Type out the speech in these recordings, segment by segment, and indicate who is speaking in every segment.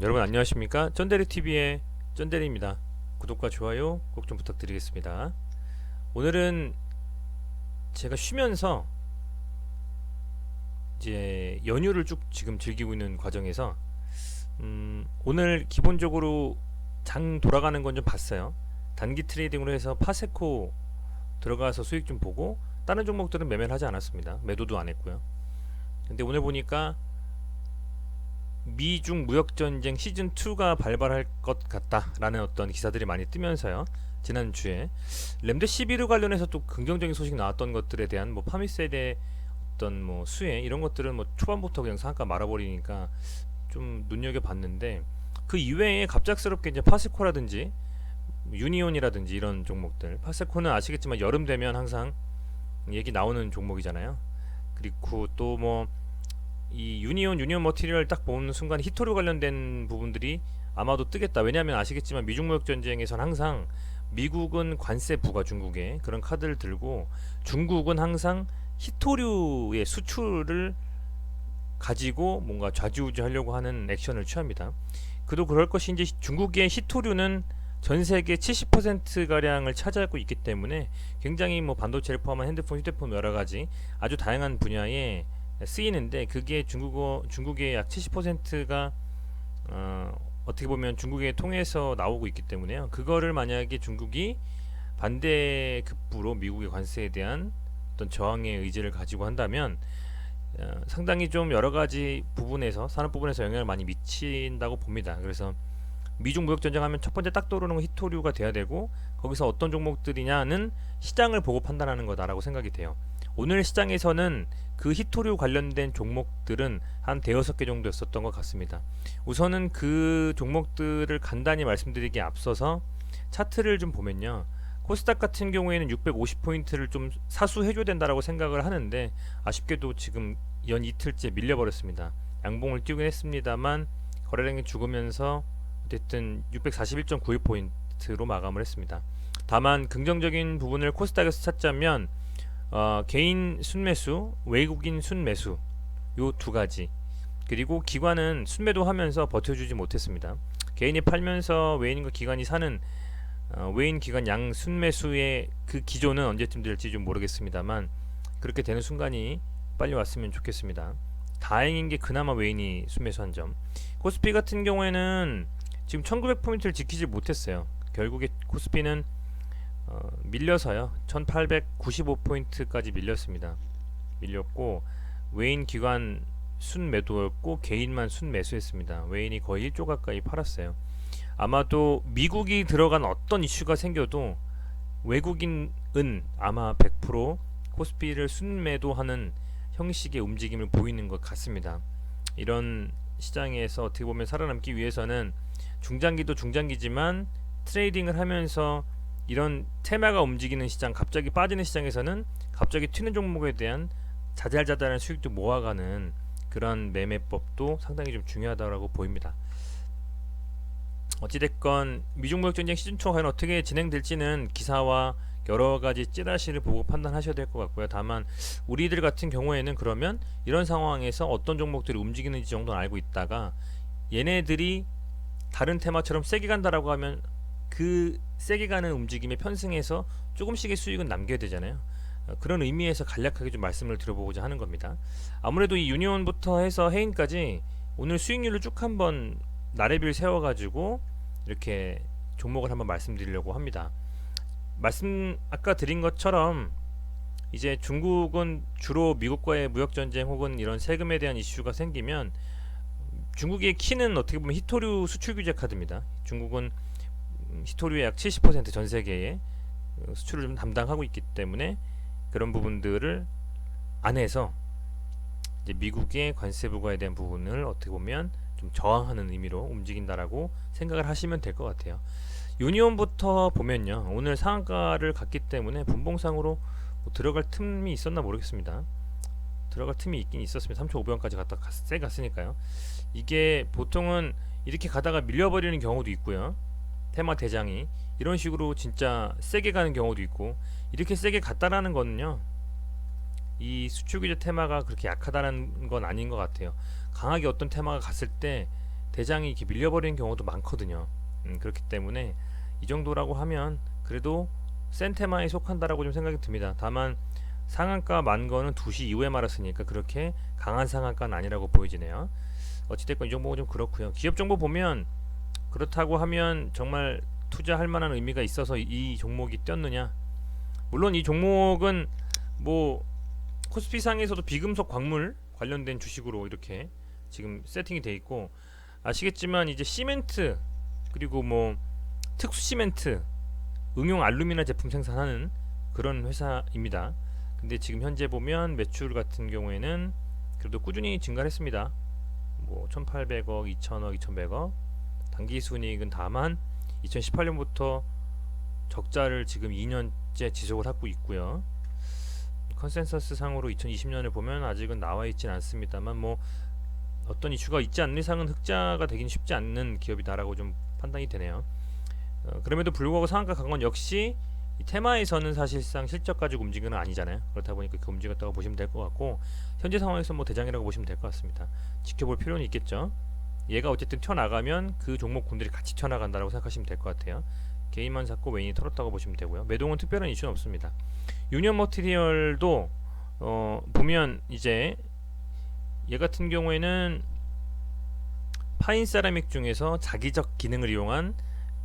Speaker 1: 여러분 안녕하십니까? 쩐데리TV의 쩐데리입니다. 구독과 좋아요 꼭 좀 부탁드리겠습니다. 오늘은 제가 쉬면서 이제 연휴를 쭉 지금 즐기고 있는 과정에서 오늘 기본적으로 장 돌아가는 건 좀 봤어요. 단기 트레이딩으로 해서 파세코 들어가서 수익 좀 보고 다른 종목들은 매매를 하지 않았습니다. 매도도 안 했고요. 근데 오늘 보니까 미중 무역전쟁 시즌2가 발발할 것 같다라는 어떤 기사들이 많이 뜨면서요. 지난주에 램데시비르 관련해서 또 긍정적인 소식 나왔던 것들에 대한 뭐 파미세에 대해 어떤 뭐 수혜 이런 것들은 뭐 초반부터 그냥 상한가 말아버리니까 좀 눈여겨봤는데, 그 이외에 갑작스럽게 이제 파세코라든지 유니온이라든지 이런 종목들, 파세코는 아시겠지만 여름 되면 항상 얘기 나오는 종목이잖아요. 그리고 또 뭐 이 유니온 머티리얼 딱 보는 순간 히토류 관련된 부분들이 아마도 뜨겠다. 왜냐하면 아시겠지만 미중 무역 전쟁에선 항상 미국은 관세 부과 중국에 그런 카드를 들고, 중국은 항상 히토류의 수출을 가지고 뭔가 좌지우지하려고 하는 액션을 취합니다. 그도 그럴 것인지 중국의 히토류는 전 세계 70% 가량을 차지하고 있기 때문에 굉장히 뭐 반도체를 포함한 핸드폰, 휴대폰 여러 가지 아주 다양한 분야에 쓰이는데, 그게 중국의 약 70%가 어떻게 보면 중국에 통해서 나오고 있기 때문에요. 그거를 만약에 중국이 반대급부로 미국의 관세에 대한 어떤 저항의 의지를 가지고 한다면 상당히 좀 여러 가지 부분에서, 산업 부분에서 영향을 많이 미친다고 봅니다. 그래서 미중 무역 전쟁하면 첫 번째 딱 떠오르는 건 히토류가 돼야 되고, 거기서 어떤 종목들이냐는 시장을 보고 판단하는 거다라고 생각이 돼요. 오늘 시장에서는 그 히토류 관련된 종목들은 한 대여섯 개 정도였었던 것 같습니다. 우선은 그 종목들을 간단히 말씀드리기에 앞서서 차트를 좀 보면요, 코스닥 같은 경우에는 650포인트를 좀 사수해줘야 된다라고 생각을 하는데, 아쉽게도 지금 연 이틀째 밀려버렸습니다. 양봉을 띄우긴 했습니다만 거래량이 죽으면서 어쨌든 641.91포인트로 마감을 했습니다. 다만 긍정적인 부분을 코스닥에서 찾자면 개인 순매수, 외국인 순매수, 요 두 가지, 그리고 기관은 순매도 하면서 버텨주지 못했습니다. 개인이 팔면서 외인과 기관이 사는 외인 기관 양 순매수의 그 기조는 언제쯤 될지 좀 모르겠습니다만, 그렇게 되는 순간이 빨리 왔으면 좋겠습니다. 다행인 게 그나마 외인이 순매수한 점. 코스피 같은 경우에는 지금 1900포인트를 지키지 못했어요. 결국에 코스피는 밀려서요 1895포인트까지 밀렸습니다. 밀렸고 외인 기관 순매도였고 개인만 순매수했습니다. 외인이 거의 1조 가까이 팔았어요. 아마도 미국이 들어간 어떤 이슈가 생겨도 외국인은 아마 100% 코스피를 순매도하는 형식의 움직임을 보이는 것 같습니다. 이런 시장에서 어떻게 보면 살아남기 위해서는 중장기도 중장기지만 트레이딩을 하면서 이런 테마가 움직이는 시장, 갑자기 빠지는 시장에서는 갑자기 튀는 종목에 대한 자잘자잘한 수익도 모아가는 그런 매매법도 상당히 좀 중요하다고 보입니다. 어찌됐건 미중무역전쟁 시즌2 과연 어떻게 진행될지는 기사와 여러가지 찌라시를 보고 판단하셔야 될 것 같고요. 다만 우리들 같은 경우에는 그러면 이런 상황에서 어떤 종목들이 움직이는지 정도는 알고 있다가, 얘네들이 다른 테마처럼 세게 간다라고 하면 그 세게 가는 움직임에 편승해서 조금씩의 수익은 남겨야 되잖아요. 그런 의미에서 간략하게 좀 말씀을 드려보고자 하는 겁니다. 아무래도 이 유니온부터 해서 해인까지 오늘 수익률을 쭉 한번 나래비를 세워가지고 이렇게 종목을 한번 말씀드리려고 합니다. 말씀 아까 드린 것처럼 이제 중국은 주로 미국과의 무역전쟁 혹은 이런 세금에 대한 이슈가 생기면, 중국의 키는 어떻게 보면 히토류 수출 규제 카드입니다. 중국은 히토류의 약 70% 전 세계에 수출을 좀 담당하고 있기 때문에 그런 부분들을 안에서 이제 미국의 관세 부과에 대한 부분을 어떻게 보면 좀 저항하는 의미로 움직인다라고 생각을 하시면 될 것 같아요. 유니온부터 보면요, 오늘 상한가를 갔기 때문에 분봉상으로 뭐 들어갈 틈이 있었나 모르겠습니다. 들어갈 틈이 있긴 있었습니다. 3,500원까지 갔다 세 갔으니까요. 이게 보통은 이렇게 가다가 밀려버리는 경우도 있고요. 테마 대장이 이런 식으로 진짜 세게 가는 경우도 있고, 이렇게 세게 갔다라는 거는요, 이 수출 규제 테마가 그렇게 약하다는 건 아닌 것 같아요. 강하게 어떤 테마가 갔을 때 대장이 이렇게 밀려버리는 경우도 많거든요. 그렇기 때문에 이 정도라고 하면 그래도 센 테마에 속한다라고 좀 생각이 듭니다. 다만 상한가 만 거는 2시 이후에 말았으니까 그렇게 강한 상한가는 아니라고 보여지네요. 어찌됐건 이 정보가 좀 그렇고요. 기업 정보 보면 그렇다고 하면 정말 투자할 만한 의미가 있어서 이 종목이 뛰었느냐? 물론 이 종목은 뭐 코스피 상에서도 비금속 광물 관련된 주식으로 이렇게 지금 세팅이 돼 있고, 아시겠지만 이제 시멘트 그리고 뭐 특수 시멘트, 응용 알루미나 제품 생산하는 그런 회사입니다. 근데 지금 현재 보면 매출 같은 경우에는 그래도 꾸준히 증가를 했습니다. 뭐 1,800억, 2,000억, 2,100억. 단기 순이익은 다만 2018년부터 적자를 지금 2년째 지속을 하고 있고요. 컨센서스 상으로 2020년을 보면 아직은 나와 있진 않습니다만 뭐 어떤 이슈가 있지 않는 이상은 흑자가 되긴 쉽지 않는 기업이다라고 좀 판단이 되네요. 그럼에도 불구하고 상한가 강원 역시 이 테마에서는 사실상 실적 가지고 움직이는 건 아니잖아요. 그렇다 보니까 그 움직였다고 보시면 될 것 같고, 현재 상황에서 뭐 대장이라고 보시면 될 것 같습니다. 지켜볼 필요는 있겠죠. 얘가 어쨌든 튀어나가면 그 종목군들이 같이 튀어나간다고 생각하시면 될 것 같아요. 개인만 잡고 외인이 털었다고 보시면 되고요. 매동은 특별한 이슈는 없습니다. 유니언 머티리얼도 보면 이제 얘 같은 경우에는 파인 세라믹 중에서 자기적 기능을 이용한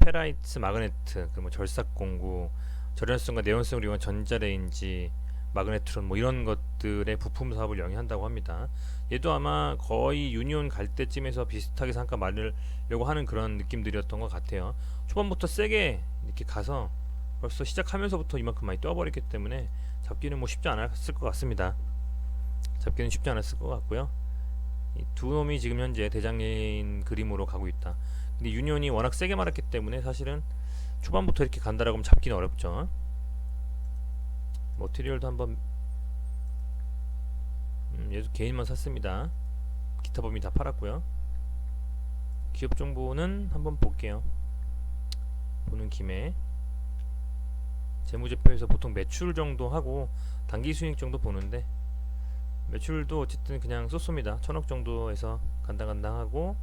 Speaker 1: 페라이트 마그네트, 그리고 절삭 공구, 절연성과 내연성을 이용한 전자레인지, 마그네트론 뭐 이런 것들의 부품 사업을 영위한다고 합니다. 얘도 아마 거의 유니온 갈 때쯤에서 비슷하게 상가 말려고 하는 그런 느낌들이었던 것 같아요. 초반부터 세게 이렇게 가서 벌써 시작하면서부터 이만큼 많이 떠버렸기 때문에 잡기는 뭐 쉽지 않았을 것 같습니다. 잡기는 쉽지 않았을 것 같고요. 이 두 놈이 지금 현재 대장인 그림으로 가고 있다. 근데 유니온이 워낙 세게 말았기 때문에 사실은 초반부터 이렇게 간다라고 하면 잡기는 어렵죠. 머티리얼도 한번 얘도 개인만 샀습니다. 기타 범위 다 팔았고요. 기업 정보는 한번 볼게요. 보는 김에 재무제표에서 보통 매출 정도 하고 단기 수익 정도 보는데, 매출도 어쨌든 그냥 쏘쏘입니다. 1,000억 정도에서 간당간당하고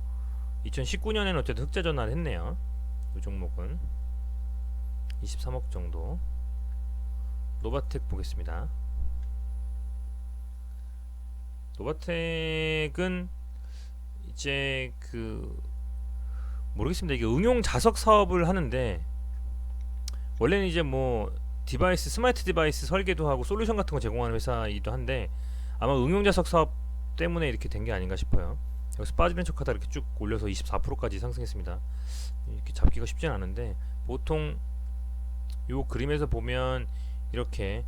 Speaker 1: 2019년에는 어쨌든 흑자 전환을 했네요. 이 종목은 23억 정도. 노바텍 보겠습니다. 노바텍은 이제 모르겠습니다. 이게 응용 자석 사업을 하는데, 원래는 이제 뭐 디바이스, 스마트 디바이스 설계도 하고 솔루션 같은 거 제공하는 회사이기도 한데, 아마 응용 자석 사업 때문에 이렇게 된 게 아닌가 싶어요. 여기서 빠지는 척하다 이렇게 쭉 올려서 24%까지 상승했습니다. 이렇게 잡기가 쉽진 않은데, 보통 요 그림에서 보면 이렇게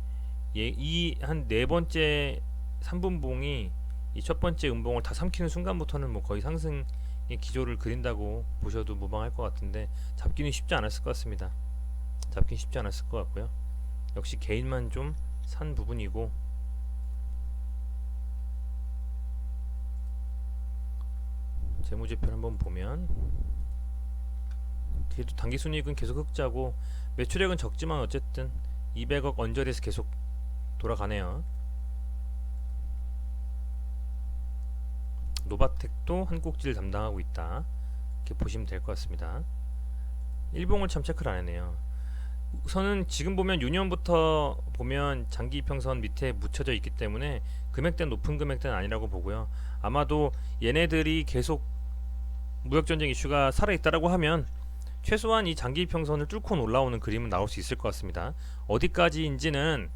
Speaker 1: 이 한 네 번째 3분봉이 이 첫 번째 음봉을 다 삼키는 순간부터는 뭐 거의 상승의 기조를 그린다고 보셔도 무방할 것 같은데, 잡기는 쉽지 않았을 것 같습니다. 잡기는 쉽지 않았을 것 같고요. 역시 개인만 좀 산 부분이고, 재무제표를 한번 보면 그래도 단기순이익은 계속 흑자고 매출액은 적지만 어쨌든 200억 언저리에서 계속 돌아가네요. 노바텍도 한국지를 담당하고 있다, 이렇게 보시면 될 것 같습니다. 일봉을 참 체크를 안 했네요. 우선은 지금 보면 유니온부터 보면 장기 이평선 밑에 묻혀져 있기 때문에 금액대는 높은 금액대는 아니라고 보고요. 아마도 얘네들이 계속 무역전쟁 이슈가 살아있다라고 하면 최소한 이 장기 이평선을 뚫고 올라오는 그림은 나올 수 있을 것 같습니다. 어디까지인지는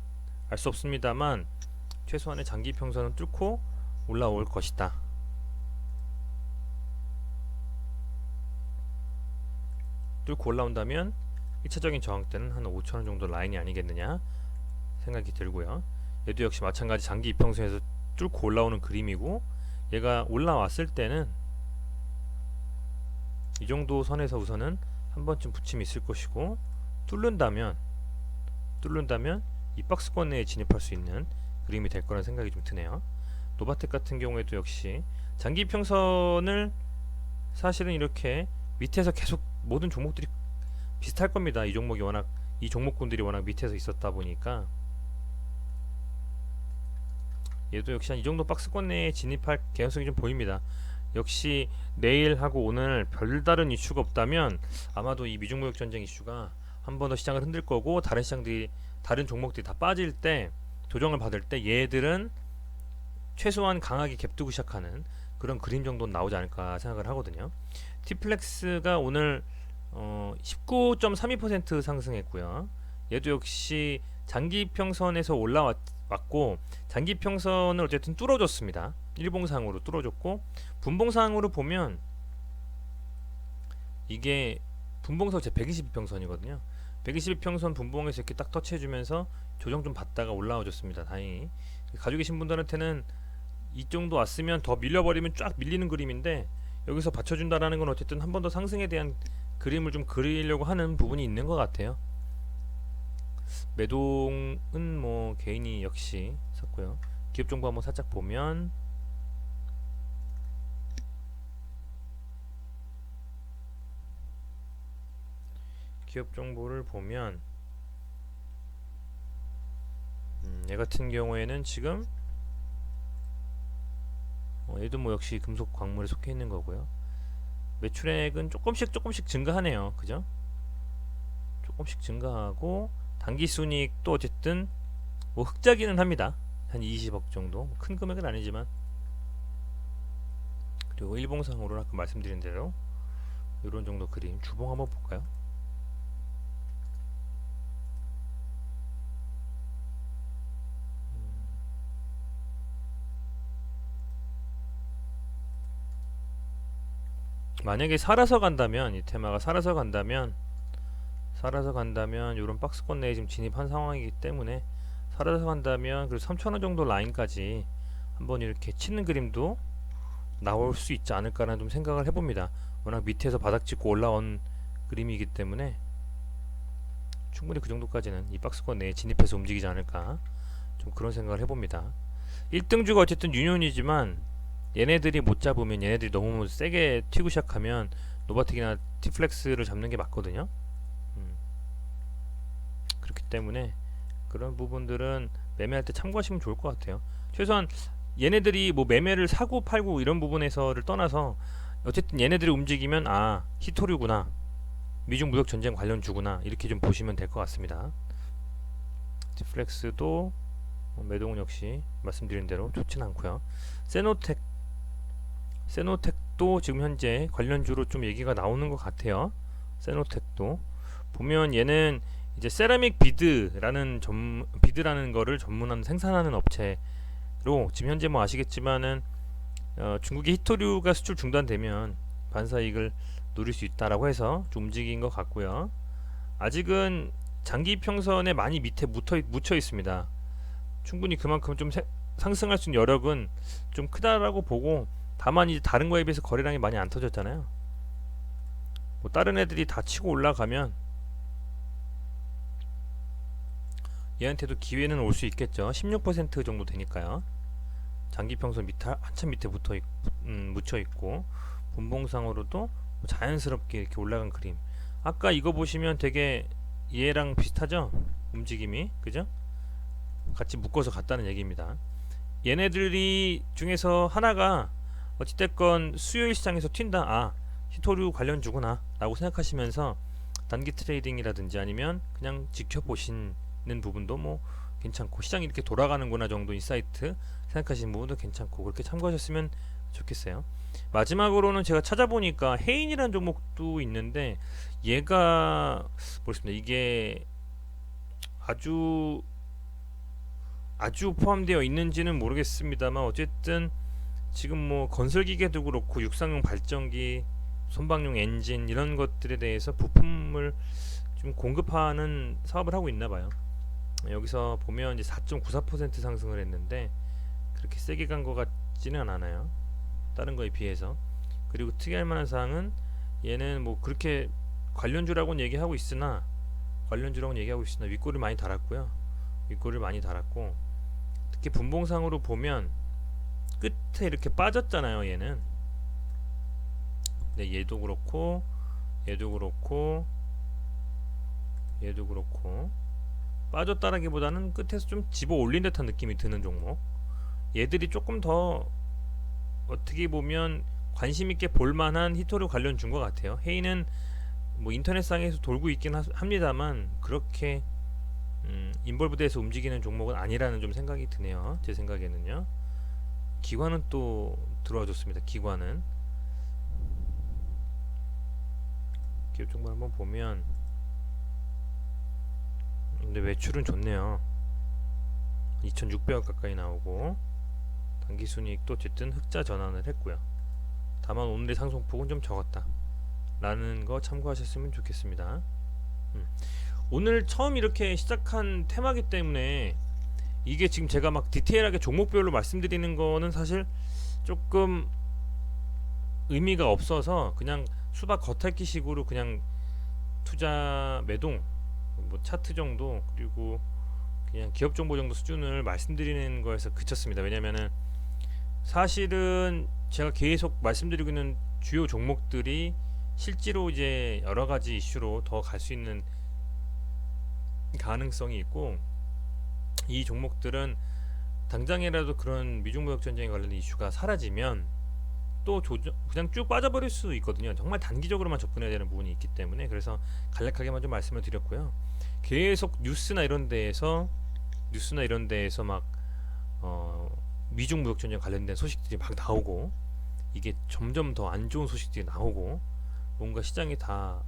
Speaker 1: 알 수 없습니다만 최소한의 장기 이평선은 뚫고 올라올 것이다. 뚫고 올라온다면 1차적인 저항대는 한 5,000원 정도 라인이 아니겠느냐 생각이 들고요. 얘도 역시 마찬가지 장기 이평선에서 뚫고 올라오는 그림이고, 얘가 올라왔을 때는 이 정도 선에서 우선은 한 번쯤 붙임이 있을 것이고, 뚫는다면 이 박스권 내에 진입할 수 있는 그림이 될 거라는 생각이 좀 드네요. 노바텍 같은 경우에도 역시 장기 이평선을 사실은 이렇게 밑에서 계속 모든 종목들이 비슷할 겁니다. 이 종목이 워낙, 이 종목군들이 워낙 밑에서 있었다 보니까 얘도 역시 한 이 정도 박스권 내에 진입할 개연성이 좀 보입니다. 역시 내일하고 오늘 별다른 이슈가 없다면 아마도 이 미중 무역 전쟁 이슈가 한 번 더 시장을 흔들 거고, 다른 시장들이, 다른 종목들이 다 빠질 때, 조정을 받을 때 얘들은 최소한 강하게 갭두고 시작하는 그런 그림 정도는 나오지 않을까 생각을 하거든요. 티플렉스가 오늘 19.32% 상승했고요. 얘도 역시 장기평선에서 올라왔고, 장기평선을 어쨌든 뚫어줬습니다. 일봉상으로 뚫어줬고, 분봉상으로 보면 이게 분봉선 제 122평선이거든요. 122평선 분봉에서 이렇게 딱 터치해주면서 조정 좀 받다가 올라와줬습니다. 다행히 가지고 계신 분들한테는 이 정도 왔으면 더 밀려버리면 쫙 밀리는 그림인데, 여기서 받쳐준다라는 건 어쨌든 한 번 더 상승에 대한 그림을 좀 그리려고 하는 부분이 있는 것 같아요. 매동은 뭐 개인이 역시 샀고요. 기업 정보 한번 살짝 보면 기업 정보를 보면 얘 같은 경우에는 지금 얘도 뭐 역시 금속 광물에 속해 있는 거고요. 매출액은 조금씩 증가하네요. 그죠? 조금씩 증가하고, 단기 순이익도 어쨌든 뭐 흑자기는 합니다. 한 20억 정도. 뭐 큰 금액은 아니지만. 그리고 일봉상으로 아까 말씀드린 대로 이런 정도 그림. 주봉 한번 볼까요? 만약에 살아서 간다면, 이 테마가 살아서 간다면 이런 박스권 내에 지금 진입한 상황이기 때문에, 살아서 간다면 그리고 3,000원 정도 라인까지 한번 이렇게 치는 그림도 나올 수 있지 않을까라는 좀 생각을 해봅니다. 워낙 밑에서 바닥 찍고 올라온 그림이기 때문에 충분히 그 정도까지는 이 박스권 내에 진입해서 움직이지 않을까, 좀 그런 생각을 해봅니다. 1등주가 어쨌든 유니온이지만 얘네들이 못 잡으면, 얘네들이 너무 세게 튀고 시작하면 노바텍이나 티플렉스를 잡는 게 맞거든요. 그렇기 때문에 그런 부분들은 매매할 때 참고하시면 좋을 것 같아요. 최소한 얘네들이 뭐 매매를 사고 팔고 이런 부분에서를 떠나서 어쨌든 얘네들이 움직이면 히토류구나, 미중 무역 전쟁 관련주구나, 이렇게 좀 보시면 될 것 같습니다. 티플렉스도 매동은 역시 말씀드린 대로 좋진 않고요. 세노텍도 지금 현재 관련주로 좀 얘기가 나오는 것 같아요. 세노텍도 보면 얘는 이제 세라믹 비드라는 거를 전문하는 생산하는 업체로, 지금 현재 뭐 아시겠지만은 중국의 히토류가 수출 중단되면 반사이익을 노릴 수 있다라고 해서 좀 움직인 것 같고요. 아직은 장기 평선에 많이 밑에 묻혀 있습니다. 충분히 그만큼 좀 상승할 수 있는 여력은 좀 크다라고 보고, 다만 이제 다른 거에 비해서 거래량이 많이 안 터졌잖아요. 뭐 다른 애들이 다 치고 올라가면 얘한테도 기회는 올 수 있겠죠. 16% 정도 되니까요. 장기 평선 밑에 한참 밑에 묻혀 있고, 분봉상으로도 자연스럽게 이렇게 올라간 그림. 아까 이거 보시면 되게 얘랑 비슷하죠? 움직임이, 그죠? 같이 묶어서 갔다는 얘기입니다. 얘네들이 중에서 하나가 어찌됐건 수요일 시장에서 튄다, 히토류 관련주구나 라고 생각하시면서 단기 트레이딩이라든지 아니면 그냥 지켜보시는 부분도 뭐 괜찮고, 시장이 이렇게 돌아가는구나 정도 인사이트 생각하시는 부분도 괜찮고, 그렇게 참고하셨으면 좋겠어요. 마지막으로는 제가 찾아보니까 해인이라는 종목도 있는데, 얘가 모르겠습니다. 이게 아주 포함되어 있는지는 모르겠습니다만, 어쨌든 지금 뭐 건설기계도 그렇고 육상용 발전기, 선박용 엔진 이런 것들에 대해서 부품을 좀 공급하는 사업을 하고 있나봐요. 여기서 보면 이제 4.94% 상승을 했는데 그렇게 세게 간 것 같지는 않아요, 다른 거에 비해서. 그리고 특이할 만한 사항은 얘는 뭐 그렇게 관련주라고는 얘기하고 있으나 윗골을 많이 달았고요. 윗골을 많이 달았고, 특히 분봉상으로 보면 끝에 이렇게 빠졌잖아요. 얘는 얘도 그렇고 빠졌다라기보다는 끝에서 좀 집어 올린 듯한 느낌이 드는 종목. 얘들이 조금 더 어떻게 보면 관심 있게 볼만한 히토류 관련 준 것 같아요. 헤이는 뭐 인터넷상에서 돌고 있긴 합니다만 그렇게 인볼브드에서 움직이는 종목은 아니라는 좀 생각이 드네요. 제 생각에는요. 기관은 또 들어와 줬습니다. 기관은 기업 정보 한번 보면 근데 매출은 좋네요. 2,600억 가까이 나오고 당기순이익도 어쨌든 흑자 전환을 했고요. 다만 오늘의 상승폭은 좀 적었다 라는 거 참고하셨으면 좋겠습니다. 오늘 처음 이렇게 시작한 테마기 때문에 이게 지금 제가 막 디테일하게 종목별로 말씀드리는 거는 사실 조금 의미가 없어서 그냥 수박 겉핥기 식으로 그냥 투자 매동 뭐 차트 정도 그리고 그냥 기업 정보 정도 수준을 말씀드리는 거에서 그쳤습니다. 왜냐면은 사실은 제가 계속 말씀드리고 있는 주요 종목들이 실제로 이제 여러 가지 이슈로 더 갈 수 있는 가능성이 있고 이 종목들은 당장이라도 그런 미중무역 전쟁에 관련된 이슈가 사라지면 또 그냥 쭉 빠져버릴 수 있거든요. 정말 단기적으로만 접근해야 되는 부분이 있기 때문에 그래서 간략하게만 좀 말씀을 드렸고요. 계속 뉴스나 이런 데에서 막 미중 무역 전쟁 관련된 소식들이 막 나오고 이게 점점 더 안 좋은 소식들이 나오고 뭔가 시장이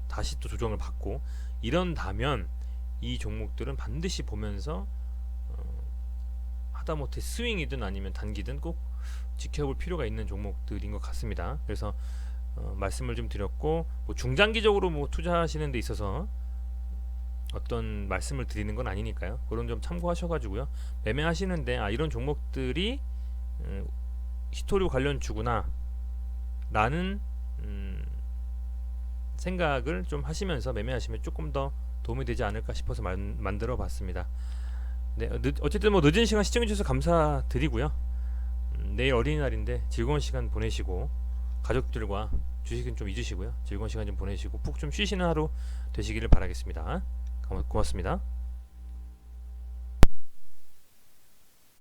Speaker 1: 다시 또 조정을 받고 이런다면 이 종목들은 반드시 보면서 하다못해 스윙이든 아니면 단기든 꼭 지켜볼 필요가 있는 종목들인 것 같습니다. 그래서 말씀을 좀 드렸고 뭐 중장기적으로 뭐 투자하시는 데 있어서 어떤 말씀을 드리는 건 아니니까요. 그런 점 참고하셔가지고요. 매매하시는데 이런 종목들이 히토류 관련 주구나 라는 생각을 좀 하시면서 매매하시면 조금 더 도움이 되지 않을까 싶어서 만들어 봤습니다. 네, 어쨌든 뭐 늦은 시간 시청해 주셔서 감사드리고요. 내일 어린이날인데 즐거운 시간 보내시고 가족들과 주식은 좀 잊으시고요. 즐거운 시간 좀 보내시고 푹 좀 쉬시는 하루 되시기를 바라겠습니다. 고맙습니다.